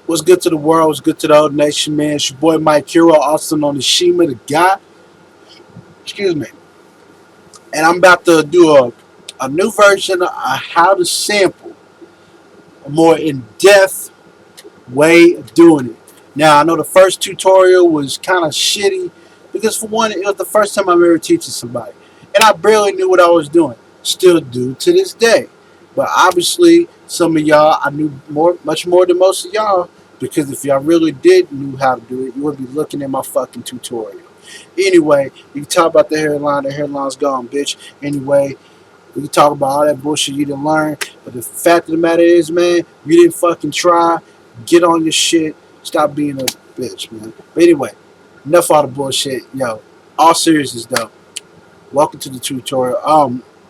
What's good to the world? What's good to the old nation, man? It's your boy Mike Hero, also known as Shima the God. Excuse me. And I'm about to do a new version of how to sample, a more in depth way of doing it. Now, I know the first tutorial was kind of shitty because, for one, it was the first time I'm ever teaching somebody. And I barely knew what I was doing. Still do to this day. But obviously, some of y'all, I knew much more than most of y'all because if y'all really did knew how to do it, you would be looking at my fucking tutorial. Anyway, you can talk about the hairline. The hairline's gone, bitch. Anyway, we can talk about all that bullshit you didn't learn, but the fact of the matter is, man, you didn't fucking try. Get on your shit. Stop being a bitch, man. But anyway, enough all the bullshit. Yo, all seriousness though. Welcome to the tutorial.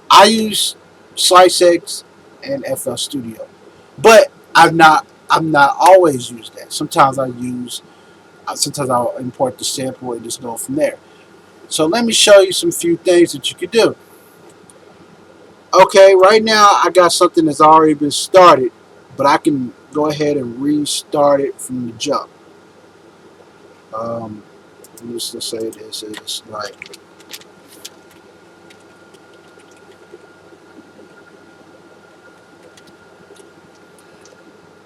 I use Slicex and FL Studio, but I'm not always use that. Sometimes I'll import the sample and just go from there. So let me show you some few things that you could do. Okay, right now I got something that's already been started, but I can go ahead and restart it from the jump. Um, let's say this is like,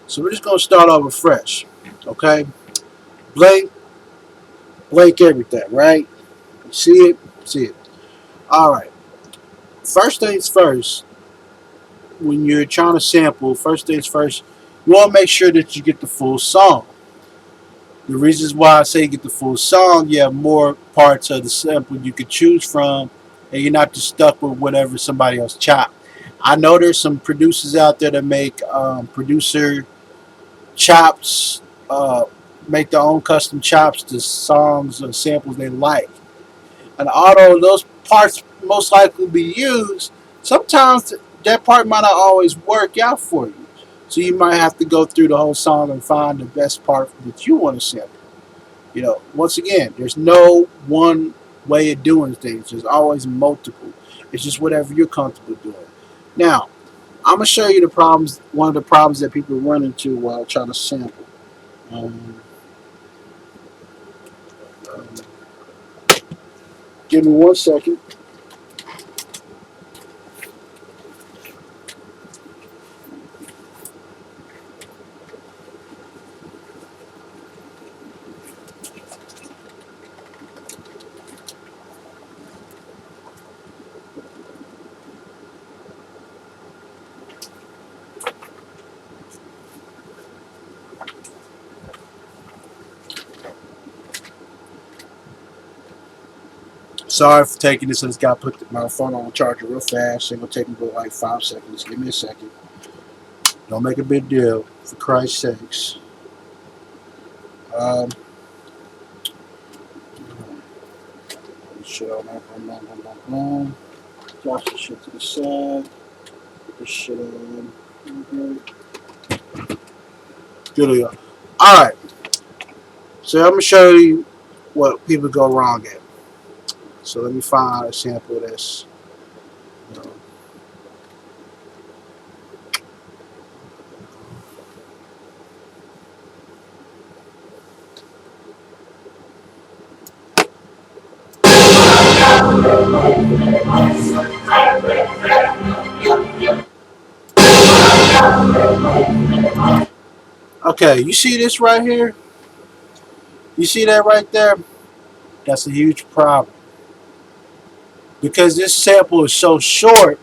so we're just gonna start over fresh. Okay, blank, blank everything, right? You see it, see it. All right. First things first, when you're trying to sample, first things first, you want to make sure that you get the full song. The reasons why I say get the full song, you have more parts of the sample you could choose from, and you're not just stuck with whatever somebody else chopped. I know there's some producers out there that make producer chops, make their own custom chops to songs or samples they like. And although those parts most likely be used, sometimes that part might not always work out for you. So you might have to go through the whole song and find the best part that you want to sample. Once again, there's no one way of doing things. There's always multiple. It's just whatever you're comfortable doing. Now, I'm gonna show you the problems. One of the problems that people run into while trying to sample. Um, um, Give me 1 second. Sorry for taking this. I just got to put my phone on the charger real fast. It's gonna take me about like 5 seconds. Give me a second. Don't make a big deal, for Christ's sakes. Um, shit on that. Boom, boom, boom, boom, boom. Drop the shit to the side. Put this shit on. Good we go. All right. So I'm gonna show you what people go wrong at. So let me find a sample of this. You know. Okay, you see this right here? You see that right there? That's a huge problem because this sample is so short.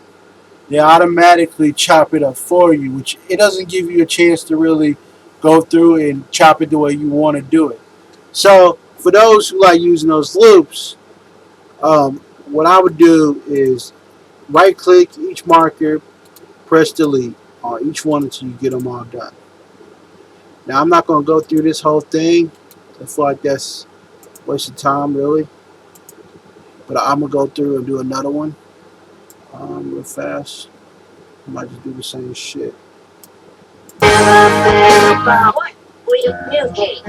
They automatically chop it up for you, which it doesn't give you a chance to really go through and chop it the way you want to do it. So for those who like using those loops, what I would do is right click each marker, press delete on each one until you get them all done. Now I'm not going to go through this whole thing. I feel like that's a waste of time really, but I'm going to go through and do another one real fast. I might just do the same shit. What will you communicate?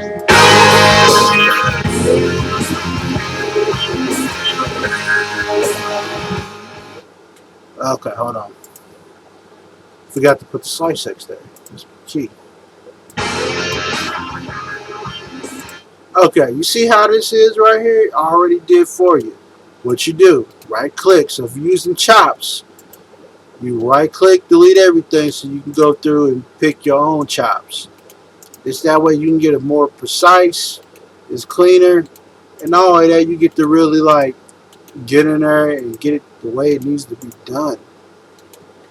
Okay, hold on. Forgot to put the Slicex there. That's key. Okay, you see how this is right here? I already did for you. What you do, right click. So if you're using chops, you right click, delete everything so you can go through and pick your own chops. It's that way you can get it more precise, it's cleaner, and not only that, you get to really like get in there and get it the way it needs to be done.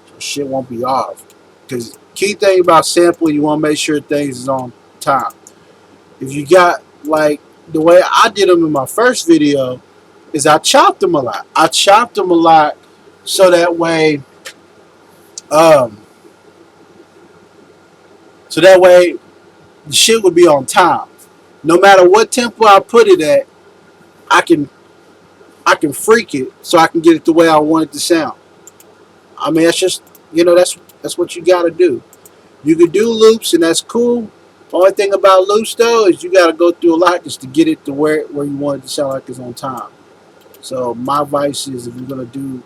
So shit won't be off. Because key thing about sampling, you want to make sure things is on time. If you got like the way I did them in my first video, is I chopped them a lot. I chopped them a lot so that way, um, so that way the shit would be on time. No matter what tempo I put it at, I can I can freak it so I can get it the way I want it to sound. I mean, that's just that's what you got to do. You can do loops and that's cool. The only thing about loops though is you got to go through a lot just to get it to where you want it to sound like it's on time. So my advice is if you're gonna do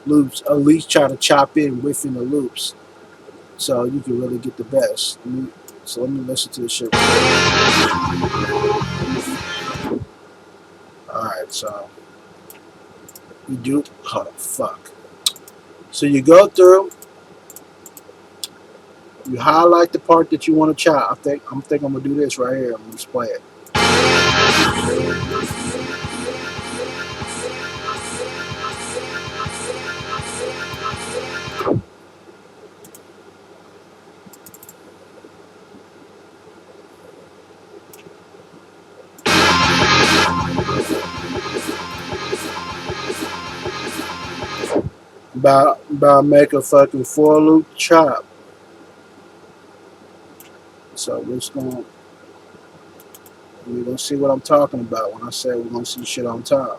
loops, at least try to chop in within the loops so you can really get the best. So let me listen to the shit. All right, so you do. Oh fuck. So you go through, you highlight the part that you want to chop. I'm gonna do this right here. I'm gonna display it. About make a fucking four loop chop. So we're gonna see what I'm talking about when I say we're gonna see shit on time.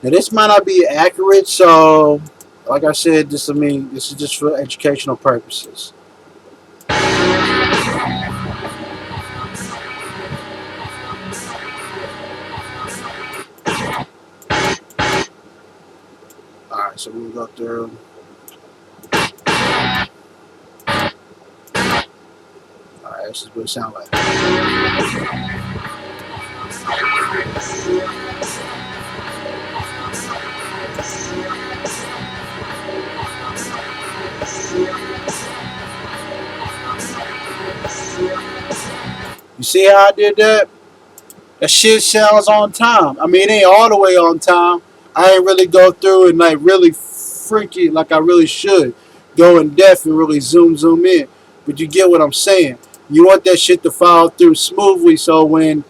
Now this might not be accurate, so like I said, this is just for educational purposes. Alright, so we'll go through. Alright, this is what it sounds like. You see how I did that? That shit sounds on time. I mean, it ain't all the way on time. I ain't really go through and like really freaky like I really should. Go in depth and really zoom in. But you get what I'm saying. You want that shit to follow through smoothly so when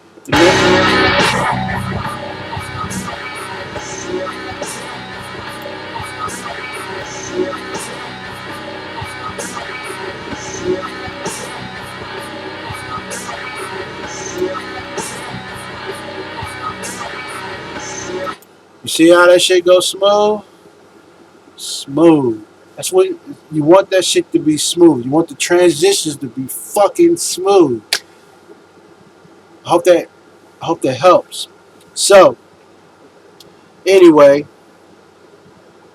you see how that shit goes smooth? Smooth. That's what you want that shit to be smooth. You want the transitions to be fucking smooth. I hope that helps. So, anyway,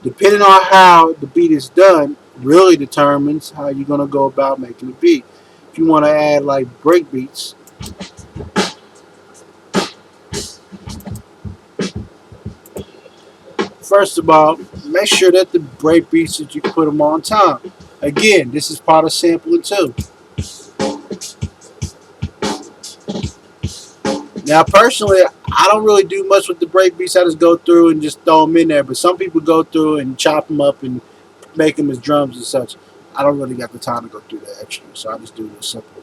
depending on how the beat is done, really determines how you're gonna go about making the beat. If you want to add like break beats, first of all, make sure that the break beats that you put them on time. Again, this is part of sampling too. Now, personally, I don't really do much with the break beats. I just go through and just throw them in there. But some people go through and chop them up and make them as drums and such. I don't really got the time to go through that extra, so I just do it simple.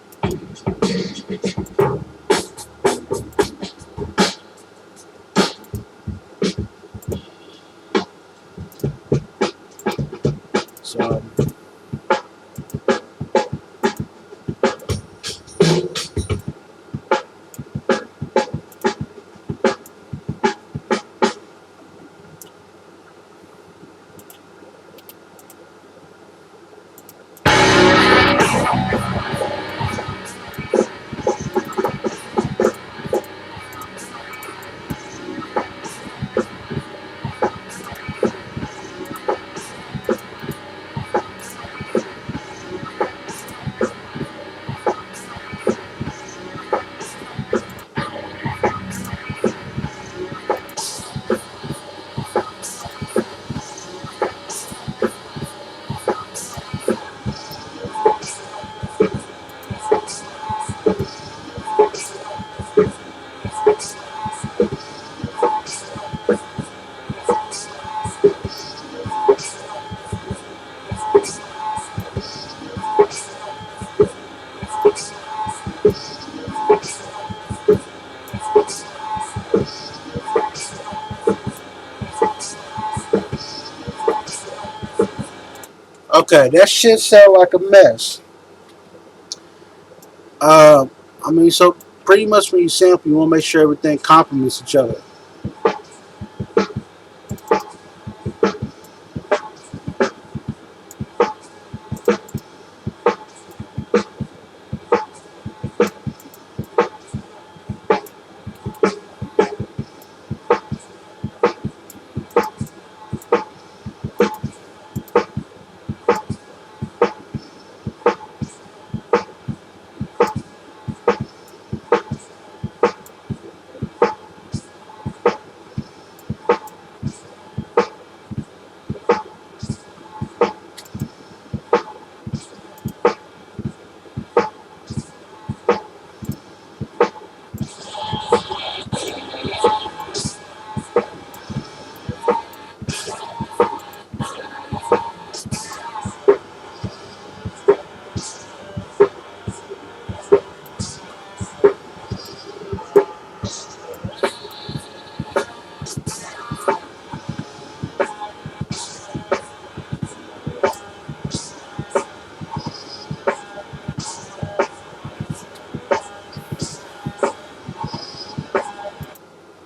So. Okay, that shit sound like a mess. Uh, I mean, so pretty much when you sample, you want to make sure everything complements each other.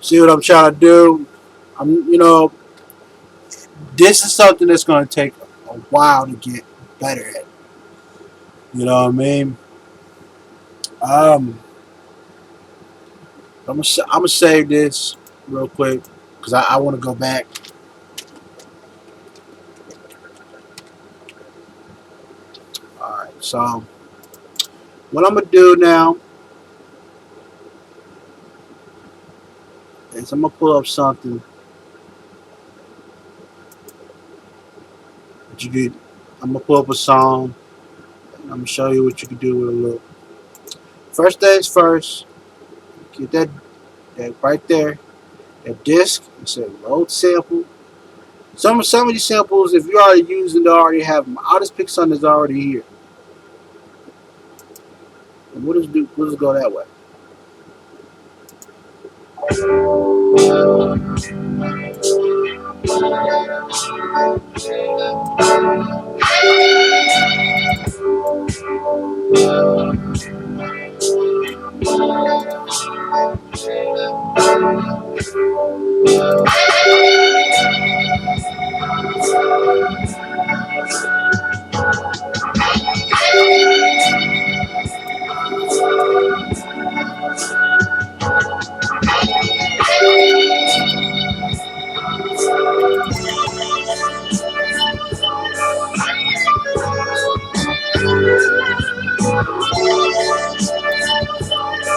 See what I'm trying to do? You know, this is something that's going to take a while to get better at. You know what I mean? Um, I'm gonna save this real quick because I want to go back. All right, so what I'm gonna do now is I'm gonna pull up something that you could. I'm gonna pull up a song. And I'm gonna show you what you can do with a loop. First things first, get that right there, that disc. It said load sample. Some of these samples, if you're already using, they already have them. I'll just pick something that's already here. And we'll just go that way.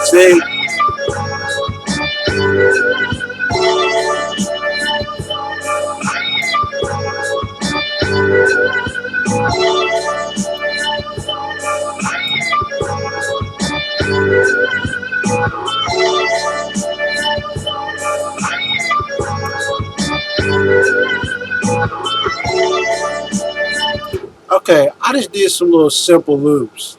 See, okay, I just did some little simple loops.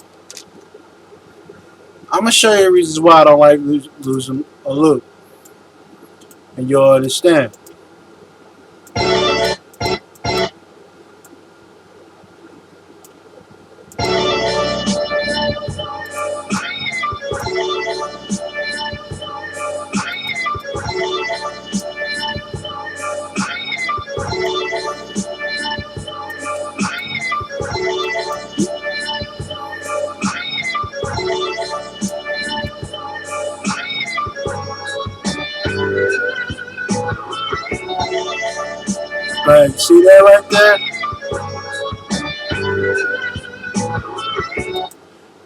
I'm gonna show you reasons why I don't like losing a loop, and you'll understand. Right, see that right there?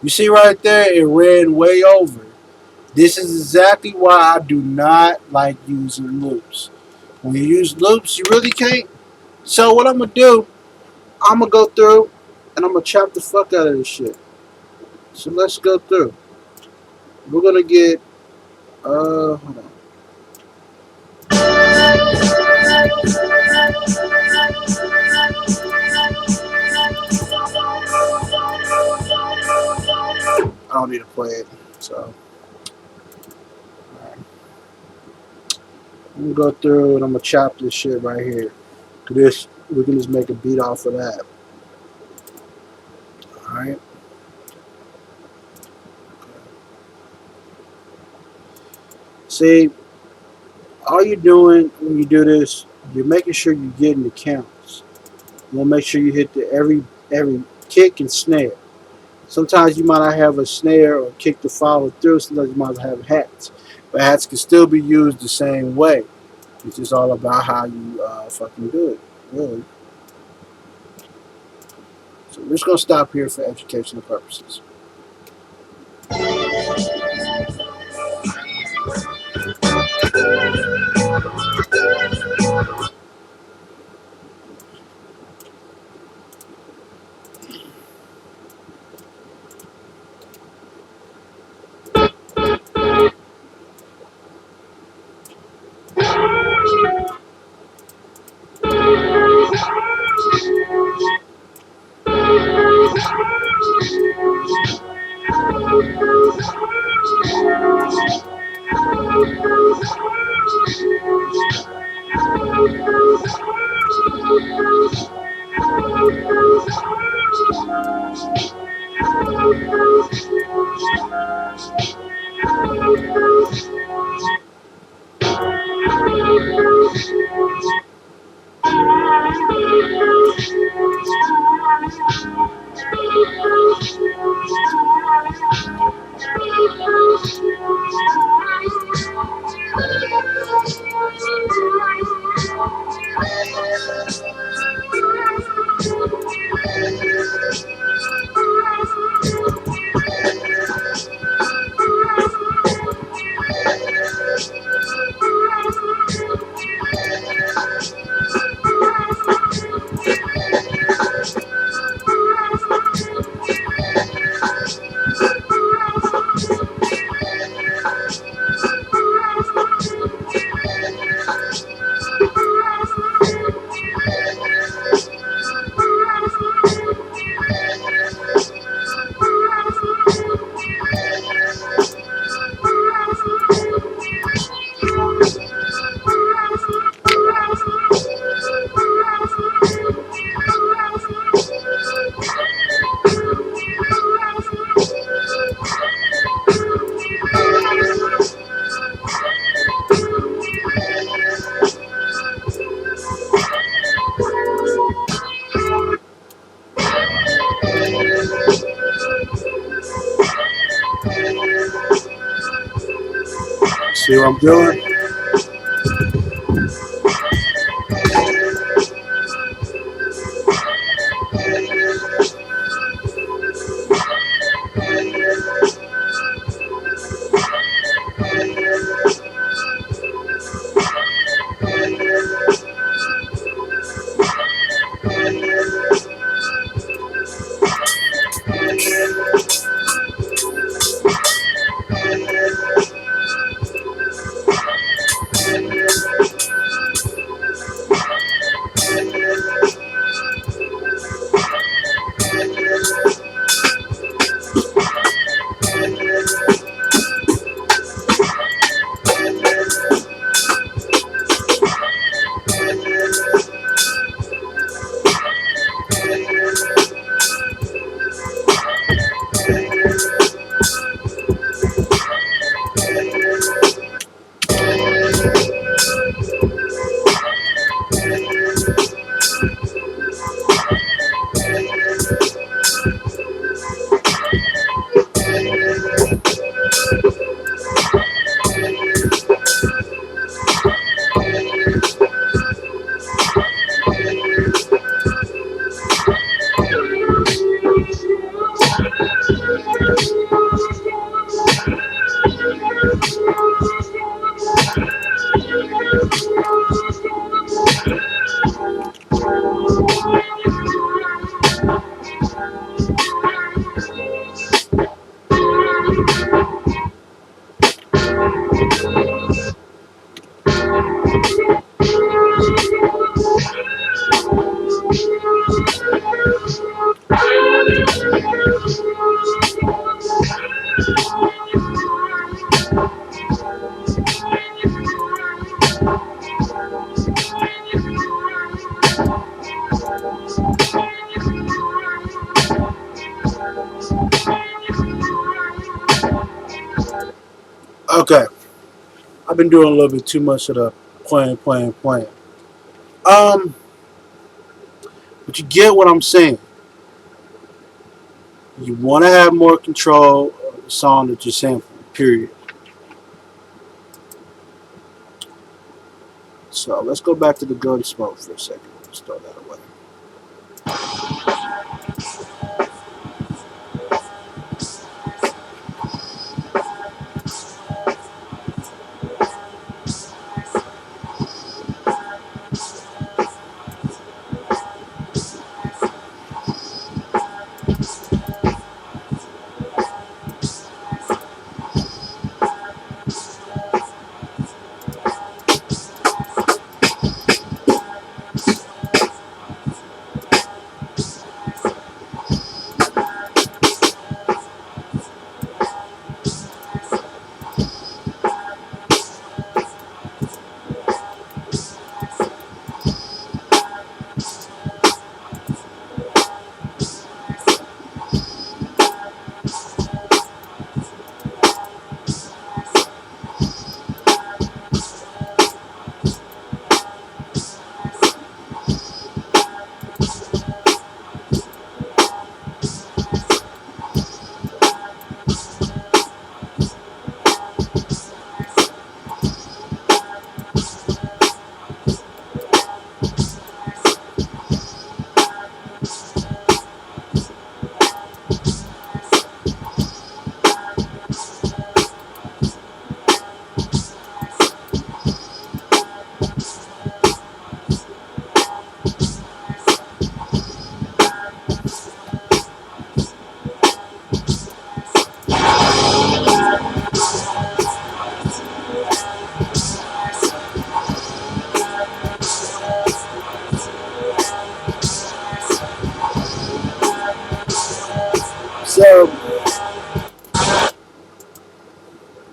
You see right there, it ran way over. This is exactly why I do not like using loops. When you use loops, you really can't. So what I'm gonna do, I'm gonna go through and I'm gonna chop the fuck out of this shit. So let's go through. We're gonna get hold on. I don't need to play it. So I'm gonna go through and I'm gonna chop this shit right here. This we can just make a beat off of that. See, all you're doing when you do this, you're making sure you're getting the counts. You want to make sure you hit the every kick and snare. Sometimes you might not have a snare or kick to follow through. Sometimes you might have hats, but hats can still be used the same way. It's just all about how you fucking do it, really. So we're just gonna stop here for educational purposes. See what I'm doing? Okay. I've been doing a little bit too much of the playing. Um, but you get what I'm saying. You want to have more control of the song that you're sampling. Period. So let's go back to the gun smoke for a second. Let's throw that away. So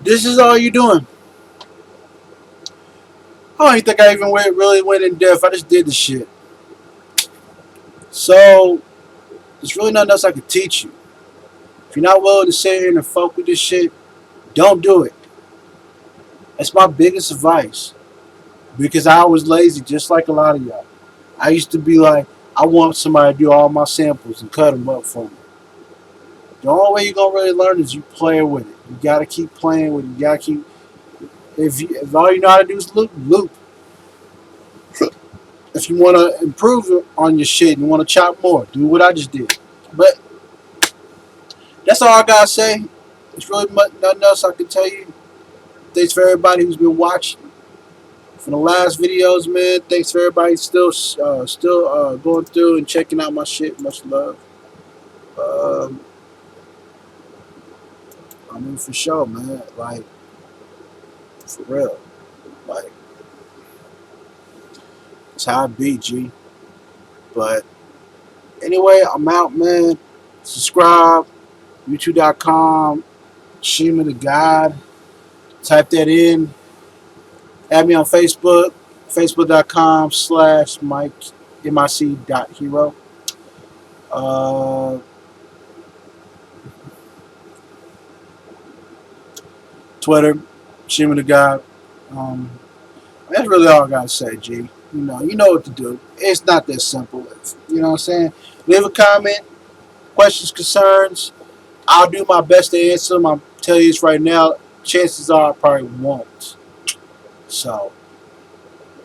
this is all you're doing. I don't even think I even really went in depth. I just did the shit. So there's really nothing else I could teach you. If you're not willing to sit here and fuck with this shit, don't do it. That's my biggest advice. Because I was lazy, just like a lot of y'all. I used to be like, I want somebody to do all my samples and cut them up for me. The only way you're gonna really learn is you play with it. You gotta keep playing with it. You gotta keep. If all you know how to do is loop, loop. If you want to improve on your shit and you want to chop more, do what I just did. But that's all I gotta say. It's really nothing else I can tell you. Thanks for everybody who's been watching for the last videos, man. Thanks for everybody still going through and checking out my shit. Much love. Um, I mean, for sure, man. Like, for real. Like, it's how I be, G. But anyway, I'm out, man. Subscribe. YouTube.com. shimathagod. Type that in. Add me on Facebook. Facebook.com/Mike MIC.hero. Uh, Twitter, shimathagod. That's really all I gotta say, G. You know what to do. It's not that simple. You know what I'm saying? Leave a comment, questions, concerns. I'll do my best to answer them. I'll tell you this right now. Chances are I probably won't. So,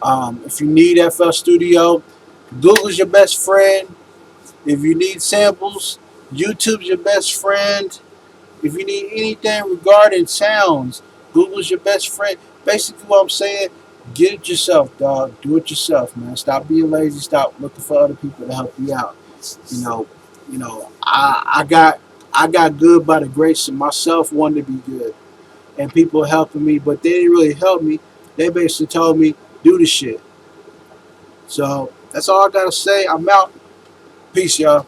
if you need FL Studio, Google's your best friend. If you need samples, YouTube's your best friend. If you need anything regarding sounds, Google's your best friend. Basically, what I'm saying, get it yourself, dog. Do it yourself, man. Stop being lazy. Stop looking for other people to help you out. You know, I got good by the grace of myself, wanting to be good, and people helping me, but they didn't really help me. They basically told me do the shit. So that's all I gotta say. I'm out. Peace, y'all.